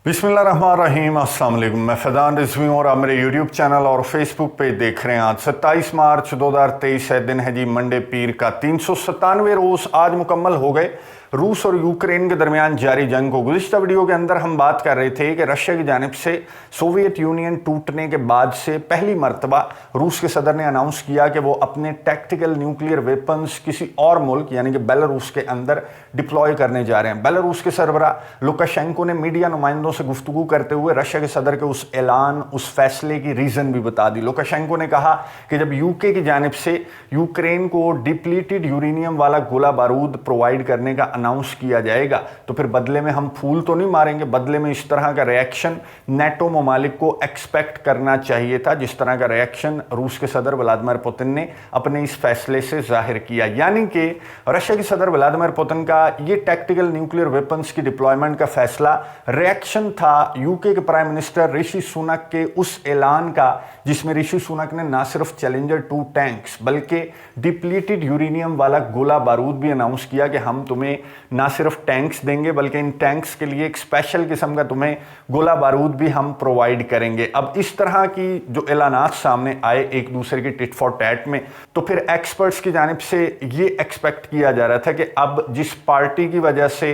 बिस्मिल्लाहिर्रहमानिर्रहीम, अस्सलाम वालेकुम। मैं फैज़ान रिजवी और आप मेरे यूट्यूब चैनल और फेसबुक पे देख रहे हैं। आज 27 मार्च 2023 है, दिन है जी मंडे पीर का। 397 रोज़ आज मुकम्मल हो गए रूस और यूक्रेन के दरमियान जारी जंग को। गुज़िश्ता वीडियो के अंदर हम बात कर रहे थे कि रशिया की जानिब से सोवियत यूनियन टूटने के बाद से पहली मरतबा रूस के सदर ने अनाउंस किया कि वो अपने टैक्टिकल न्यूक्लियर वेपन्स किसी और मुल्क यानी कि बेलारूस के अंदर डिप्लॉय करने जा रहे हैं। बेलारूस के सरबरा लुकाशेंको ने मीडिया नुमाइंदों से गुफ्तगू करते हुए रशिया के सदर के उस ऐलान, उस फैसले की रीज़न भी बता दी। लुकाशेंको ने कहा कि जब यूके की जानिब से यूक्रेन को डिप्लीटेड यूरेनियम वाला गोला बारूद प्रोवाइड करने का अनाउंस किया जाएगा तो फिर बदले में हम फूल तो नहीं मारेंगे, बदले में इस तरह का रिएक्शन नेटो ममालिक को एक्सपेक्ट करना चाहिए था, जिस तरह का रिएक्शन रूस के सदर व्लादिमीर पुतिन ने अपने इस फैसले से जाहिर किया। यानी कि रशिया के सदर व्लादिमीर पुतिन का ये टैक्टिकल न्यूक्लियर वेपन्स की डिप्लॉयमेंट का फैसला रिएक्शन था यूके के प्राइम मिनिस्टर ऋषि सुनक के उस ऐलान का, जिसमें ऋषि सुनक ने ना सिर्फ चैलेंजर 2 टैंक्स बल्कि डिप्लीटेड यूरेनियम वाला गोला बारूद भी अनाउंस किया कि हम तुम्हें ना सिर्फ टैंक्स देंगे बल्कि इन टैंक्स के लिए एक स्पेशल किस्म का तुम्हें गोला बारूद भी हम प्रोवाइड करेंगे। अब इस तरह की जो ऐलानात सामने आए एक दूसरे की टिट फॉर टैट में, तो फिर एक्सपर्ट्स की जानिब से ये एक्सपेक्ट किया जा रहा था कि अब जिस पार्टी की वजह से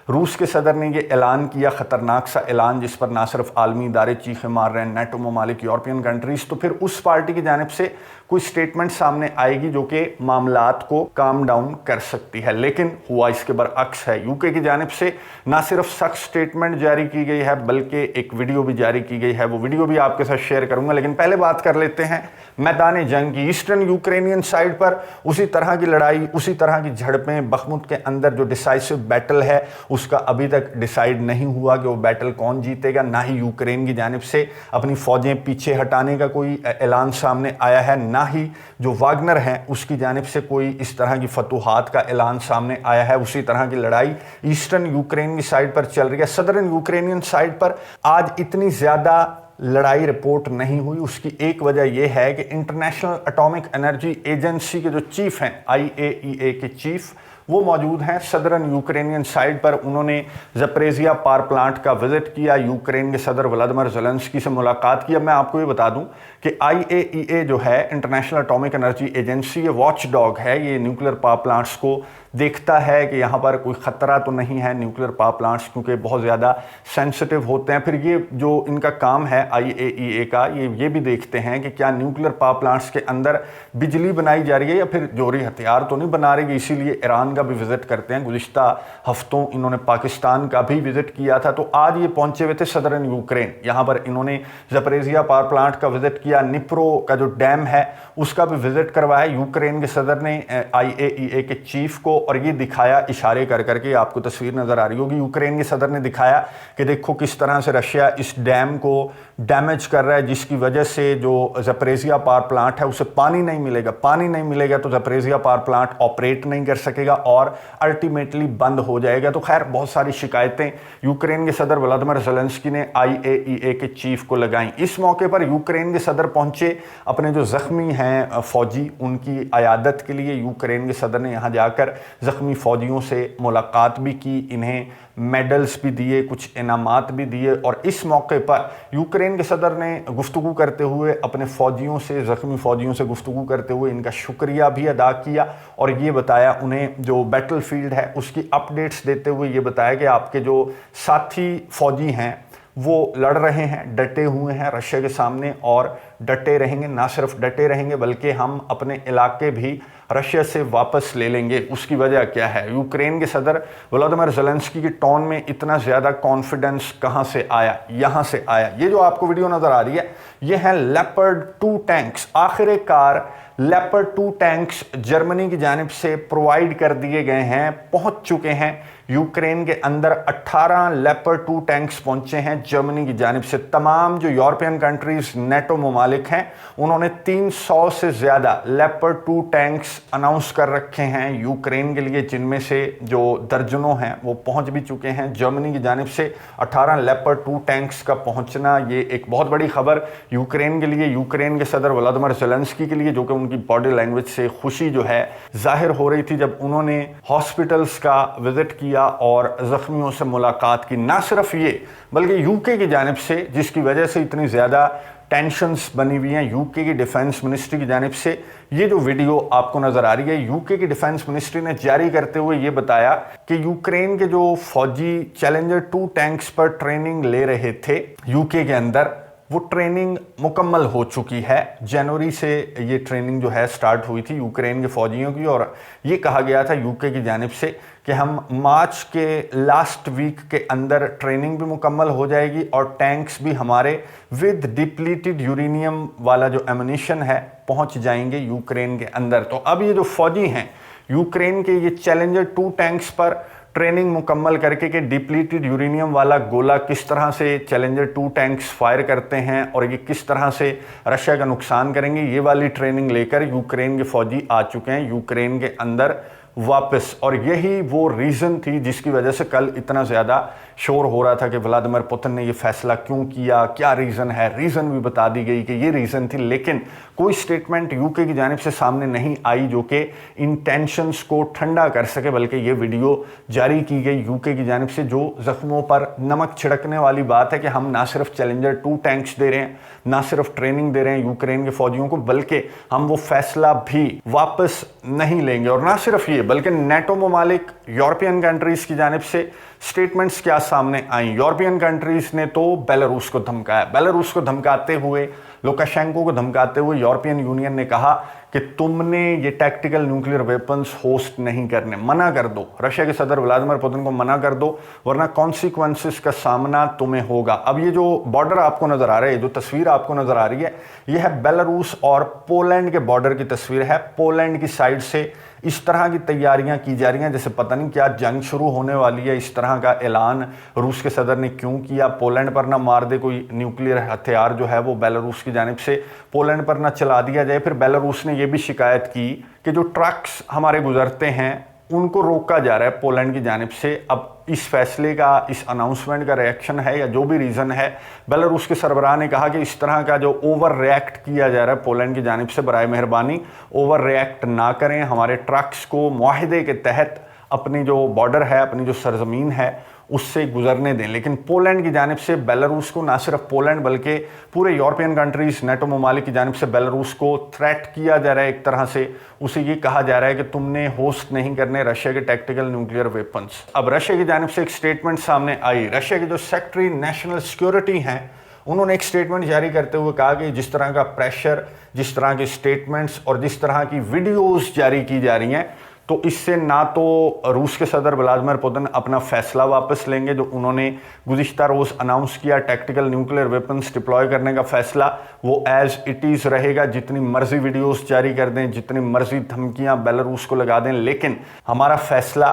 रूस के सदर ने ये ऐलान किया, ख़तरनाक सा ऐलान जिस पर ना सिर्फ आलमी इदारे चीखें मार रहे हैं, नेटो ममालिक, यूरोपियन कंट्रीज़, तो फिर उस पार्टी की जानिब से कोई स्टेटमेंट सामने आएगी जो कि मामलात को काम डाउन कर सकती है। लेकिन हुआ इसके बरअक्स है। यूके की जानिब से ना सिर्फ सख्त स्टेटमेंट जारी की गई है बल्कि एक वीडियो भी जारी की गई है। वो वीडियो भी आपके साथ शेयर करूंगा, लेकिन पहले बात कर लेते हैं मैदान जंग की। ईस्टर्न यूक्रेनियन साइड पर उसी तरह की लड़ाई, उसी तरह की झड़पें, बखमुत के अंदर जो डिसाइसिव बैटल है उसका अभी तक डिसाइड नहीं हुआ कि वो बैटल कौन जीतेगा। ना ही यूक्रेन की जानिब से अपनी फौजें पीछे हटाने का कोई ऐलान सामने आया है, ना ही जो वागनर है उसकी जानिब से कोई इस तरह की फतूहात का ऐलान सामने आया है। उसी तरह की लड़ाई ईस्टर्न यूक्रेन की साइड पर चल रही है। सदर्न यूक्रेनियन साइड पर आज इतनी ज़्यादा लड़ाई रिपोर्ट नहीं हुई। उसकी एक वजह यह है कि इंटरनेशनल एटॉमिक एनर्जी एजेंसी के जो चीफ हैं, IAEA के चीफ, वो मौजूद हैं सदर्न यूक्रेनियन साइड पर। उन्होंने ज़परेजिया पावर प्लांट का विजिट किया, यूक्रेन के सदर व्लादिमीर ज़ेलेंस्की से मुलाकात की। अब मैं आपको ये बता दूं कि IAEA जो है, इंटरनेशनल एटॉमिक एनर्जी एजेंसी, ये वॉच डॉग है। ये न्यूक्लियर पावर प्लांट्स को देखता है कि यहाँ पर कोई ख़तरा तो नहीं है। न्यूक्लियर पावर प्लांट्स क्योंकि बहुत ज़्यादा सेंसिटिव होते हैं। फिर ये जो इनका काम है IAEA का, ये भी देखते हैं कि क्या न्यूक्लियर पावर प्लांट्स के अंदर बिजली बनाई जा रही है या फिर जोहरी हथियार तो नहीं बना रही। इसीलिए ईरान का भी विजिट करते हैं। गुज़िश्ता हफ्तों इन्होंने पाकिस्तान का भी विजिट किया था। तो आज ये पहुंचे हुए थे सदर्न यूक्रेन। यहाँ पर इन्होंने ज़परेजिया पावर प्लांट का विजिट किया, निप्रो का जो डैम है उसका भी विजिट करवाया यूक्रेन के सदर ने IAEA के चीफ को, और ये दिखाया इशारे कर करके, आपको तस्वीर नज़र आ रही होगी, यूक्रेन के सदर ने दिखाया कि देखो किस तरह से रशिया इस डैम को डैमेज कर रहा है, जिसकी वजह से जो ज़परेजिया पावर प्लांट है उसे पानी नहीं मिलेगा। पानी नहीं मिलेगा तो ज़परेजिया पावर प्लांट ऑपरेट नहीं कर सकेगा और अल्टीमेटली बंद हो जाएगा। तो खैर बहुत सारी शिकायतें यूक्रेन के सदर व्लादिमीर ज़ेलेंस्की ने IAEA के चीफ को लगाई। इस मौके पर यूक्रेन के सदर पहुंचे अपने जो ज़ख्मी हैं फौजी, उनकी अयादत के लिए। यूक्रेन के सदर ने यहाँ जाकर ज़ख्मी फ़ौजियों से मुलाकात भी की, इन्हें मेडल्स भी दिए, कुछ इनामात भी दिए। और इस मौके पर यूक्रेन के सदर ने गुफ्तगू करते हुए अपने फ़ौजियों से, ज़ख्मी फ़ौजियों से गुफ्तगू करते हुए इनका शुक्रिया भी अदा किया और ये बताया, उन्हें जो बैटल फील्ड है उसकी अपडेट्स देते हुए ये बताया कि आपके जो साथी फ़ौजी हैं वो लड़ रहे हैं, डटे हुए हैं रशिया के सामने और डटे रहेंगे। ना सिर्फ डटे रहेंगे बल्कि हम अपने इलाके भी रशिया से वापस ले लेंगे। उसकी वजह क्या है? यूक्रेन के सदर व्लादिमीर ज़ेलेंस्की की टोन में इतना ज़्यादा कॉन्फिडेंस कहाँ से आया? यहाँ से आया। ये जो आपको वीडियो नज़र आ रही है ये है लेपर्ड 2 टैंक्स। आखिरकार लेपर्ड 2 टैंक्स जर्मनी की जानिब से प्रोवाइड कर दिए गए हैं, पहुंच चुके हैं यूक्रेन के अंदर। 18 लेपर्ड 2 टैंक्स पहुंचे हैं जर्मनी की जानिब से। तमाम जो यूरोपियन कंट्रीज नेटो ममालिक हैं उन्होंने 300 से ज़्यादा लेपर्ड 2 टैंक्स अनाउंस कर रखे हैं यूक्रेन के लिए, जिनमें से जो दर्जनों हैं वो पहुंच भी चुके हैं जर्मनी की जानिब से। 18 लेपर्ड 2 टैंक्स का पहुंचना ये एक बहुत बड़ी खबर यूक्रेन के लिए, यूक्रेन के सदर व्लादिमीर ज़ेलेंस्की के लिए, जो कि उनकी बॉडी लैंग्वेज से खुशी जो है जाहिर हो रही थी जब उन्होंने हॉस्पिटल्स का विजिट किया किया और ज़ख्मियों से मुलाकात की। ना सिर्फ ये बल्कि यूके की जानिब से, जिसकी वजह से इतनी ज़्यादा टेंशन्स बनी हुई हैं यूके की डिफेंस मिनिस्ट्री की जानिब से, ये जो वीडियो आपको नज़र आ रही है यूके की डिफेंस मिनिस्ट्री ने जारी करते हुए ये बताया कि यूक्रेन के जो फौजी चैलेंजर 2 टैंक्स पर ट्रेनिंग ले रहे थे यूके के अंदर, वो ट्रेनिंग मुकम्मल हो चुकी है। जनवरी से ये ट्रेनिंग जो है स्टार्ट हुई थी यूक्रेन के फौजियों की, और ये कहा गया था यूके की जानिब से कि हम मार्च के लास्ट वीक के अंदर ट्रेनिंग भी मुकम्मल हो जाएगी और टैंक्स भी हमारे विद डिप्लीटेड यूरेनियम वाला जो एमुनिशन है पहुंच जाएंगे यूक्रेन के अंदर। तो अब ये जो फौजी हैं यूक्रेन के, ये चैलेंजर 2 टैंक्स पर ट्रेनिंग मुकम्मल करके कि डिप्लीटेड यूरेनियम वाला गोला किस तरह से चैलेंजर 2 टैंक्स फायर करते हैं और ये किस तरह से रशिया का नुकसान करेंगे, ये वाली ट्रेनिंग लेकर यूक्रेन के फौजी आ चुके हैं यूक्रेन के अंदर वापस। और यही वो रीज़न थी जिसकी वजह से कल इतना ज़्यादा शोर हो रहा था कि व्लादिमीर पुतिन ने ये फैसला क्यों किया, क्या रीज़न है। रीज़न भी बता दी गई कि ये रीज़न थी, लेकिन कोई स्टेटमेंट यूके की जानिब से सामने नहीं आई जो कि इन टेंशन्स को ठंडा कर सके, बल्कि ये वीडियो जारी की गई यूके की जानिब से जो ज़ख्मों पर नमक छिड़कने वाली बात है कि हम ना सिर्फ चैलेंजर 2 टैंक्स दे रहे हैं, ना सिर्फ ट्रेनिंग दे रहे हैं यूक्रेन के फौजियों को, बल्कि हम वो फैसला भी वापस नहीं लेंगे। और ना सिर्फ ये बल्कि नेटो ममालिक यूरोपियन कंट्रीज की जानिब से स्टेटमेंट्स क्या सामने आई। यूरोपियन कंट्रीज ने तो बेलारूस को धमकाया, बेलारूस को धमकाते हुए, लुकाशेंको को धमकाते हुए यूरोपियन यूनियन ने कहा कि तुमने ये टैक्टिकल न्यूक्लियर वेपन्स होस्ट नहीं करने, मना कर दो, रशिया के सदर व्लादिमीर पुतिन को मना कर दो, वरना कॉन्सिक्वेंसेस का सामना तुम्हें होगा। अब ये जो बॉर्डर आपको नजर आ रहा है, जो तस्वीर आपको नजर आ रही है, यह है बेलारूस और पोलैंड के बॉर्डर की तस्वीर है। पोलैंड की साइड से इस तरह की तैयारियां की जा रही हैं जैसे पता नहीं क्या जंग शुरू होने वाली है। इस तरह का ऐलान रूस के सदर ने क्यों किया, पोलैंड पर ना मार दे कोई न्यूक्लियर हथियार जो है वो बेलारूस की जानिब से, पोलैंड पर ना चला दिया जाए। फिर बेलारूस ने यह भी शिकायत की कि जो ट्रक्स हमारे गुजरते हैं उनको रोका जा रहा है पोलैंड की जानिब से। अब इस फैसले का, इस अनाउंसमेंट का रिएक्शन है या जो भी रीज़न है, बेलारूस के सरबराह ने कहा कि इस तरह का जो ओवर रिएक्ट किया जा रहा है पोलैंड की जानिब से, बराए मेहरबानी ओवर रिएक्ट ना करें, हमारे ट्रक्स को मुआहदे के तहत अपनी जो बॉर्डर है, अपनी जो सरजमीन है उससे गुजरने दें। लेकिन पोलैंड की जानिब से बेलारूस को, ना सिर्फ पोलैंड बल्कि पूरे यूरोपियन कंट्रीज, नेटो ममालिक की जानिब से बेलारूस को थ्रेट किया जा रहा है। एक तरह से उसे ये कहा जा रहा है कि तुमने होस्ट नहीं करने रशिया के टैक्टिकल न्यूक्लियर वेपन्स। अब रशिया की जानिब से एक स्टेटमेंट सामने आई। रशिया के जो सेक्रेटरी नेशनल सिक्योरिटी हैं उन्होंने एक स्टेटमेंट जारी करते हुए कहा कि जिस तरह का प्रेशर, जिस तरह के स्टेटमेंट्स और जिस तरह की वीडियोज़ जारी की जा रही हैं, तो इससे ना तो रूस के सदर व्लादिमीर पुतिन अपना फैसला वापस लेंगे जो उन्होंने गुज़िश्ता रोज़ अनाउंस किया, टैक्टिकल न्यूक्लियर वेपन्स डिप्लॉय करने का फैसला वो एज इट इज़ रहेगा। जितनी मर्जी वीडियोस जारी कर दें, जितनी मर्जी धमकियां बेलारूस को लगा दें, लेकिन हमारा फैसला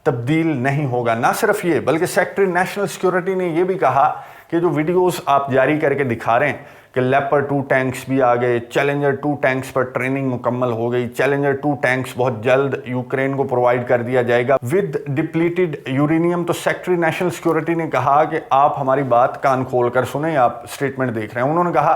तब्दील नहीं होगा। ना सिर्फ ये बल्कि सेक्रेटरी नेशनल सिक्योरिटी ने यह भी कहा कि जो वीडियोस आप जारी करके दिखा रहे हैं कि लेपर्ड 2 टैंक्स भी आ गए, चैलेंजर 2 टैंक्स पर ट्रेनिंग मुकम्मल हो गई, चैलेंजर 2 टैंक्स बहुत जल्द यूक्रेन को प्रोवाइड कर दिया जाएगा विद डिप्लीटेड यूरेनियम। तो सेक्रेटरी नेशनल सिक्योरिटी ने कहा कि आप हमारी बात कान खोल कर सुने, आप स्टेटमेंट देख रहे हैं। उन्होंने कहा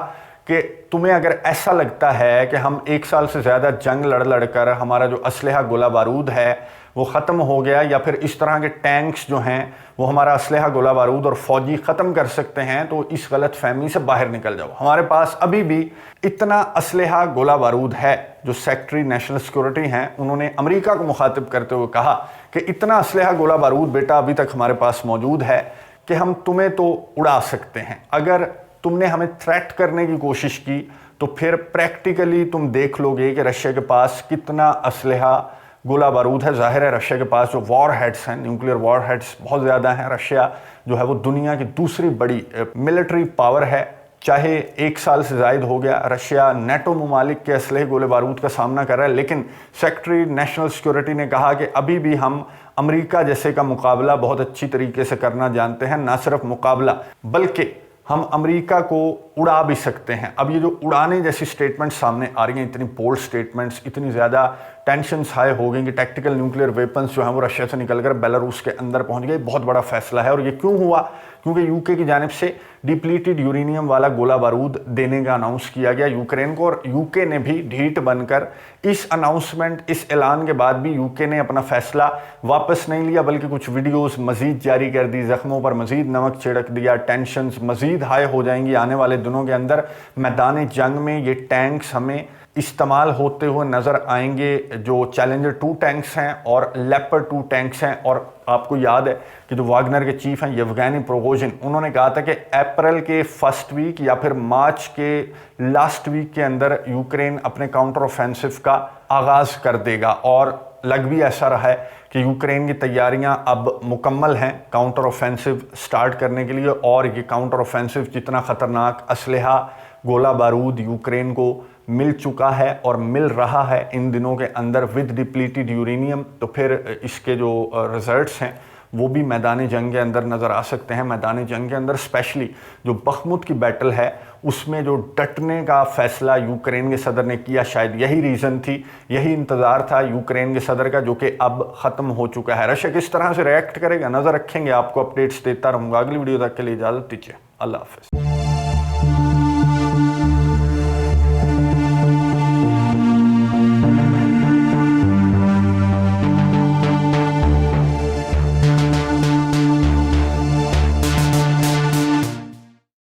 कि तुम्हें अगर ऐसा लगता है कि हम 1 साल से ज़्यादा जंग लड़ कर हमारा जो असलहा गोला बारूद है वो ख़त्म हो गया, या फिर इस तरह के टैंक्स जो हैं वो हमारा असलहा गोला बारूद और फौजी ख़त्म कर सकते हैं, तो इस गलत फहमी से बाहर निकल जाओ। हमारे पास अभी भी इतना असलहा गोला बारूद है। जो सेक्रेटरी नेशनल सिक्योरिटी हैं उन्होंने अमेरिका को मुखातिब करते हुए कहा कि इतना असलहा गोला बारूद बेटा अभी तक हमारे पास मौजूद है कि हम तुम्हें तो उड़ा सकते हैं। अगर तुमने हमें थ्रेट करने की कोशिश की तो फिर प्रैक्टिकली तुम देख लोगे कि रशिया के पास कितना असलहा गोला बारूद है। जाहिर है रशिया के पास जो वॉर हेड्स हैं, न्यूक्लियर वॉर हेड्स बहुत ज़्यादा हैं। रशिया जो है वो दुनिया की दूसरी बड़ी मिलिट्री पावर है। चाहे 1 साल से ज़ायद हो गया रशिया नेटो ममालिक के असलहे गोले बारूद का सामना कर रहा है, लेकिन सेक्रेटरी नेशनल सिक्योरिटी ने कहा कि अभी भी हम अमेरिका जैसे का मुकाबला बहुत अच्छी तरीके से करना जानते हैं। ना सिर्फ मुकाबला बल्कि हम अमेरिका को उड़ा भी सकते हैं। अब ये जो उड़ाने जैसी स्टेटमेंट्स सामने आ रही हैं, इतनी बोल्ड स्टेटमेंट्स, इतनी ज़्यादा टेंशन्स हाई हो गई कि टैक्टिकल न्यूक्लियर वेपन्स जो हैं वो रशिया से निकलकर बेलारूस के अंदर पहुंच गए। बहुत बड़ा फैसला है। और ये क्यों हुआ? क्योंकि यूके की जानिब से डिप्लीटेड यूरेनियम वाला गोला बारूद देने का अनाउंस किया गया यूक्रेन को, और यूके ने भी ढीठ बनकर इस अनाउंसमेंट, इस ऐलान के बाद भी यूके ने अपना फैसला वापस नहीं लिया, बल्कि कुछ वीडियोस मजीद जारी कर दी, जख्मों पर मजीद नमक छिड़क दिया, टेंशन्स मजीद हाई हो जाएंगी आने वाले दिनों के अंदर। मैदान जंग में ये टैंक्स हमें इस्तेमाल होते हुए नज़र आएंगे, जो चैलेंजर 2 टैंक्स हैं और लेपर्ड 2 टैंक्स हैं। और आपको याद है कि जो वागनर के चीफ हैं येवगेनी प्रिगोजिन, उन्होंने कहा था कि अप्रैल के फर्स्ट वीक या फिर मार्च के लास्ट वीक के अंदर यूक्रेन अपने काउंटर ऑफेंसिव का आगाज़ कर देगा, और लग भी ऐसा रहा है कि यूक्रेन की तैयारियां अब मुकम्मल हैं काउंटर ऑफेंसिव स्टार्ट करने के लिए। और ये काउंटर ऑफेंसिव जितना ख़तरनाक असलहा, गोला बारूद यूक्रेन को मिल चुका है और मिल रहा है इन दिनों के अंदर विद डिप्लीटेड यूरेनियम, तो फिर इसके जो रिजल्ट्स हैं वो भी मैदान जंग के अंदर नज़र आ सकते हैं। मैदान जंग के अंदर स्पेशली जो बखमुत की बैटल है उसमें जो डटने का फैसला यूक्रेन के सदर ने किया, शायद यही रीज़न थी, यही इंतज़ार था यूक्रेन के सदर का, जो कि अब ख़त्म हो चुका है। रशिया किस तरह से रिएक्ट करेगा, नज़र रखेंगे, आपको अपडेट्स देता रहूँगा। अगली वीडियो तक के लिए इजाज़त दीजिए, अल्लाह हाफ़िज़।